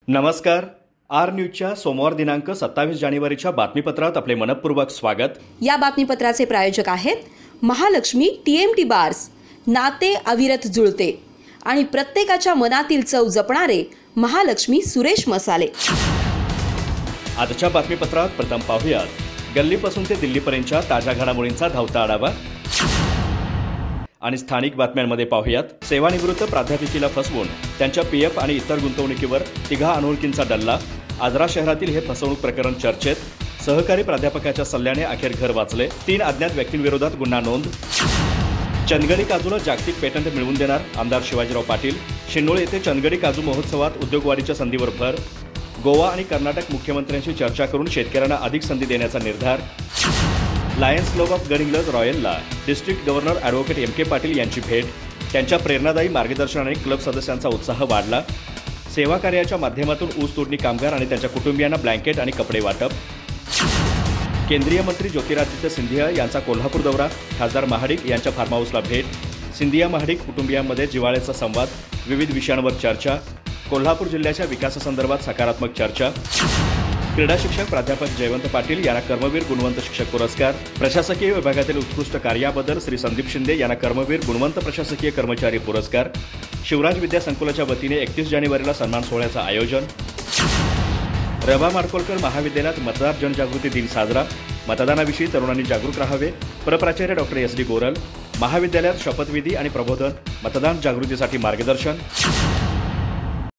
नमस्कार. आर न्यूजच्या सोमवार दिनांक 27 जानेवारीच्या बातमीपत्रात आपले मनपूर्वक स्वागत. या बातमीपत्राचे प्रायोजक आहेत महालक्ष्मी TMT बार्स. नाते अविरत जुळते आणि प्रत्येकाच्या मनातील चव जपणारे महालक्ष्मी सुरेश मसाले. आजच्या बातमीपत्रात प्रथम पाहूयात गल्लीपासून ते दिल्लीपर्यंतच्या ताज्या घडामोडींचा धावता आढावा आणि स्थानिक बातम्यांमध्ये पाहूयात सेवानिवृत्त प्राध्यापिकेला फसवून त्यांच्या PF आणि इतर गुंतवणुकीवर तिघा अनोळखींचा डल्ला. आजरा शहरातील हे फसवणूक प्रकरण चर्चेत. सहकारी प्राध्यापकाच्या सल्ल्याने अखेर घर वाचले. 3 अज्ञात व्यक्तींविरोधात गुन्हा नोंद. चंदगडी काजूला जागतिक पेटंट मिळवून देणार आमदार शिवाजीराव पाटील. शिंदोळे येथे चंदगडी काजू महोत्सवात उद्योगवाढीच्या संधीवर भर. गोवा आणि कर्नाटक मुख्यमंत्र्यांशी चर्चा करून शेतकऱ्यांना अधिक संधी देण्याचा निर्धार. लायन्स क्लब ऑफ गडहिंग्लज रॉयलला district governor advocate MK Patil यांची भेट. त्यांच्या प्रेरणादायी मार्गदर्शनाने क्लब सदस्यांचा उत्साह वाढला. सेवा कार्याच्या माध्यमातून ऊस तोडणी कामगार आणि त्यांच्या कुटुंबियांना ब्लँकेट आणि कपडे वाटप. केंद्रीय मंत्री ज्योतिरादित्य सिंधिया यांचा कोल्हापूर दौरा. खासदार महाडिक यांच्या फार्म हाऊसला भेट. सिंधिया महाडिक कुटुंबियांमध्ये जिव्हाळ्याचा संवाद. विविध विषयांवर चर्चा. कोल्हापूर जिल्ह्याच्या विकासासंदर्भात सकारात्मक चर्चा. क्रीडा शिक्षक प्राध्यापक जयवंत पाटील यांना कर्मवीर गुणवंत शिक्षक पुरस्कार. प्रशासकीय विभागातील उत्कृष्ट कार्याबद्दल श्री संदीप शिंदे यांना कर्मवीर गुणवंत प्रशासकीय कर्मचारी पुरस्कार. शिवराज विद्या संकुलाच्या वतीने 31 जानेवारीला सन्मान सोहळ्याचं आयोजन. रभा माडकोळकर महाविद्यालयात मतदार जनजागृती दिन साजरा. मतदानाविषयी तरुणांनी जागरूक राहावे. प्रप्राचार्य डॉक्टर SD गोरल. महाविद्यालयात शपथविधी आणि प्रबोधन. मतदान जागृतीसाठी मार्गदर्शन.